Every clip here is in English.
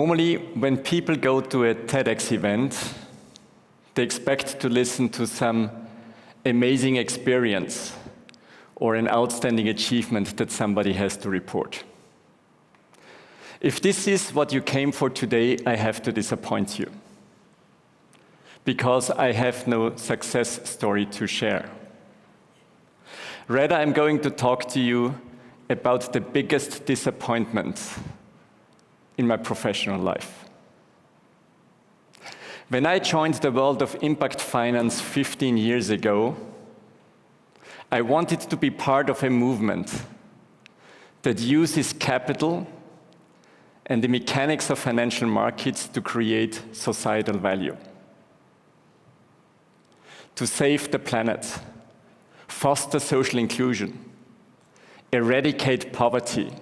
Normally, when people go to a TEDx event, they expect to listen to some amazing experience or an outstanding achievement that somebody has to report. If this is what you came for today, I have to disappoint you, because I have no success story to share. Rather, I'm going to talk to you about the biggest disappointment in my professional life. When I joined the world of impact finance 15 years ago, I wanted to be part of a movement that uses capital and the mechanics of financial markets to create societal value, to save the planet, foster social inclusion, eradicate poverty,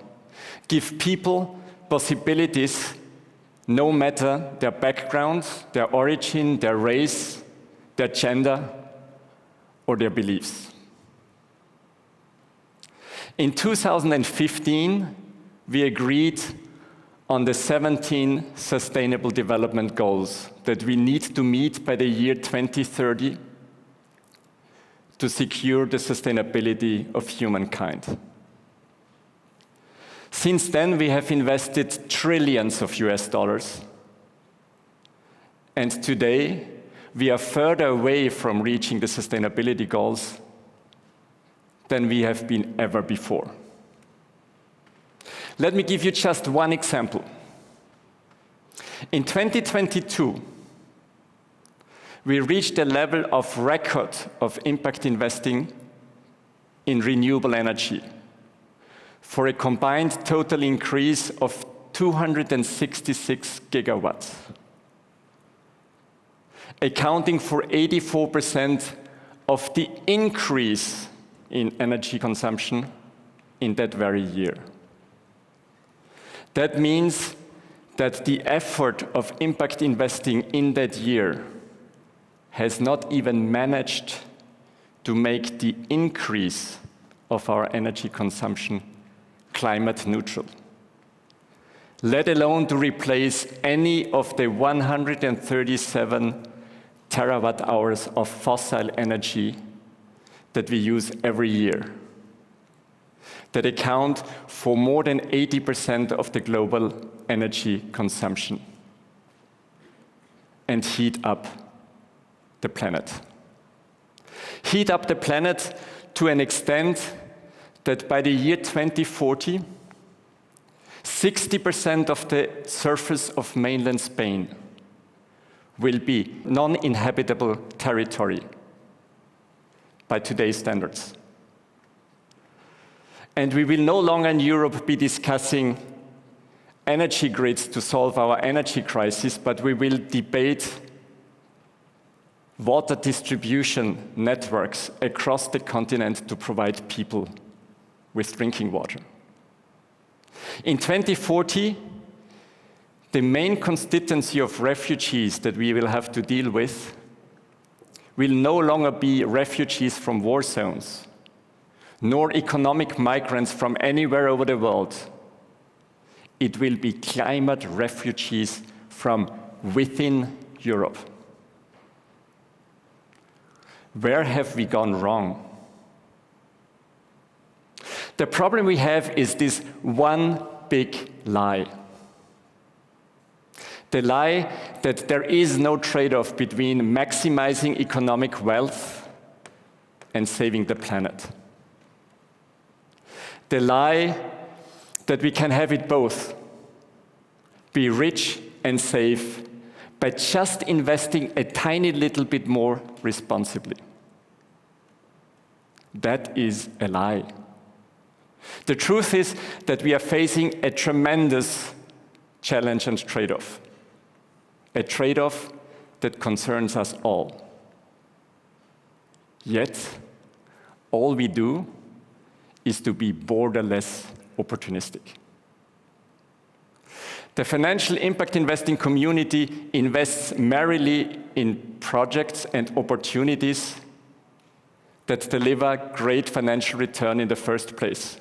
give people possibilities no matter their background, their origin, their race, their gender, or their beliefs. In 2015, we agreed on the 17 Sustainable Development Goals that we need to meet by the year 2030 to secure the sustainability of humankind. Since then, we have invested trillions of US dollars, and today we are further away from reaching the sustainability goals than we have been ever before. Let me give you just one example. In 2022, we reached a level of record of impact investing in renewable energy for a combined total increase of 266 gigawatts, accounting for 84% of the increase in energy consumption in that very year. That means that the effort of impact investing in that year has not even managed to make the increase of our energy consumption climate neutral, let alone to replace any of the 137 terawatt hours of fossil energy that we use every year, that account for more than 80% of the global energy consumption and heat up the planet. Heat up the planet to an extent that by the year 2040, 60% of the surface of mainland Spain will be non-inhabitable territory by today's standards. And we will no longer in Europe be discussing energy grids to solve our energy crisis, but we will debate water distribution networks across the continent to provide people with drinking water. In 2040, the main constituency of refugees that we will have to deal with will no longer be refugees from war zones, nor economic migrants from anywhere over the world. It will be climate refugees from within Europe. Where have we gone wrong? The problem we have is this one big lie. The lie that there is no trade-off between maximizing economic wealth and saving the planet. The lie that we can have it both, be rich and safe, by just investing a tiny little bit more responsibly. That is a lie. The truth is that we are facing a tremendous challenge and trade-off. A trade-off that concerns us all. Yet, all we do is to be borderless opportunistic. The financial impact investing community invests merrily in projects and opportunities that deliver great financial return in the first place.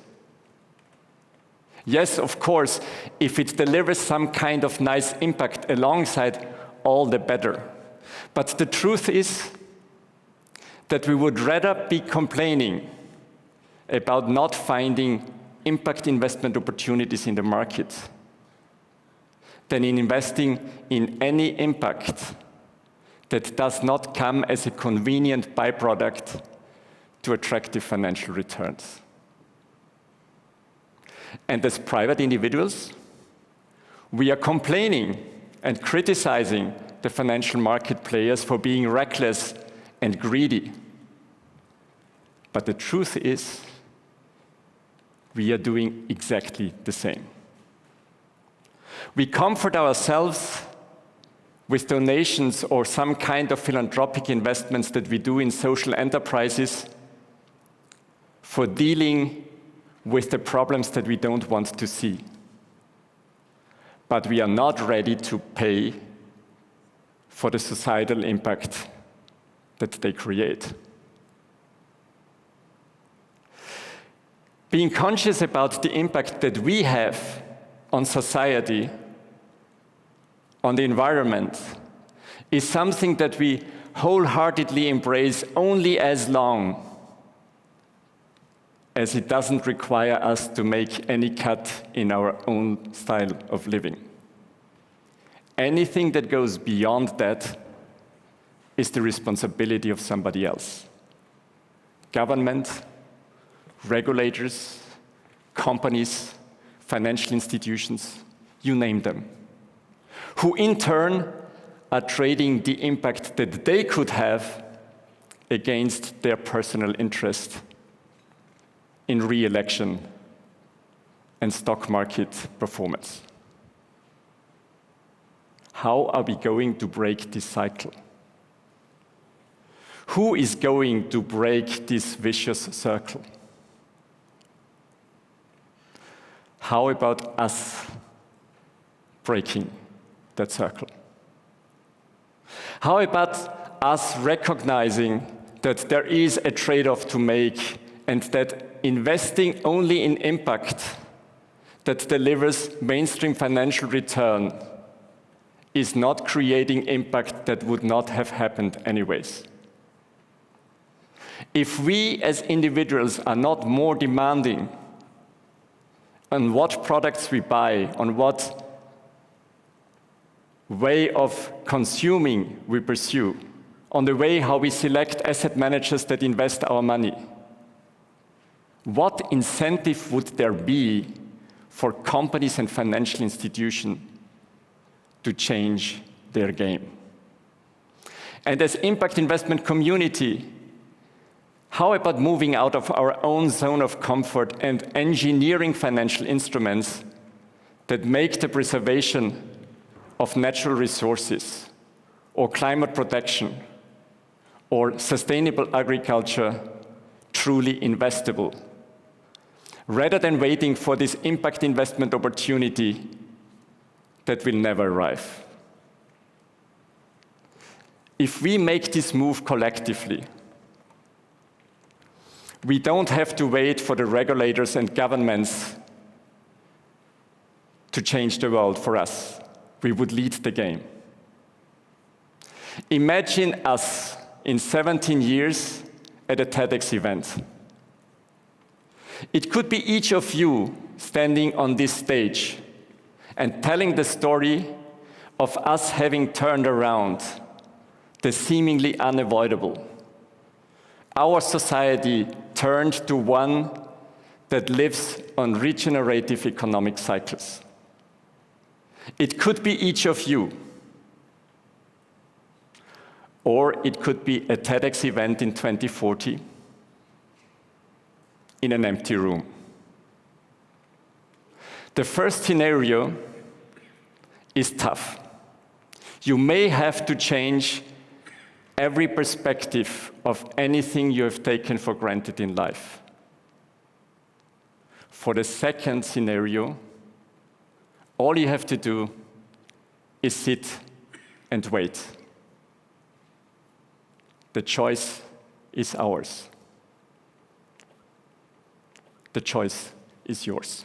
Yes, of course, if it delivers some kind of nice impact alongside, all the better. But the truth is that we would rather be complaining about not finding impact investment opportunities in the market than in investing in any impact that does not come as a convenient byproduct to attractive financial returns. And as private individuals, we are complaining and criticizing the financial market players for being reckless and greedy. But the truth is, we are doing exactly the same. We comfort ourselves with donations or some kind of philanthropic investments that we do in social enterprises for dealing with the problems that we don't want to see. But we are not ready to pay for the societal impact that they create. Being conscious about the impact that we have on society, on the environment, is something that we wholeheartedly embrace only as long as it doesn't require us to make any cut in our own style of living. Anything that goes beyond that is the responsibility of somebody else. Government, regulators, companies, financial institutions, you name them, who in turn are trading the impact that they could have against their personal interest in re-election and stock market performance. How are we going to break this cycle? Who is going to break this vicious circle? How about us breaking that circle? How about us recognizing that there is a trade-off to make and that investing only in impact that delivers mainstream financial return is not creating impact that would not have happened anyways? If we as individuals are not more demanding on what products we buy, on what way of consuming we pursue, on the way how we select asset managers that invest our money, what incentive would there be for companies and financial institutions to change their game? And as impact investment community, how about moving out of our own zone of comfort and engineering financial instruments that make the preservation of natural resources, or climate protection, or sustainable agriculture truly investable, rather than waiting for this impact investment opportunity that will never arrive? If we make this move collectively, we don't have to wait for the regulators and governments to change the world for us. We would lead the game. Imagine us in 17 years at a TEDx event. It could be each of you standing on this stage and telling the story of us having turned around the seemingly unavoidable. Our society turned to one that lives on regenerative economic cycles. It could be each of you, or it could be a TEDx event in 2040 in an empty room. The first scenario is tough. You may have to change every perspective of anything you have taken for granted in life. For the second scenario, all you have to do is sit and wait. The choice is ours. The choice is yours.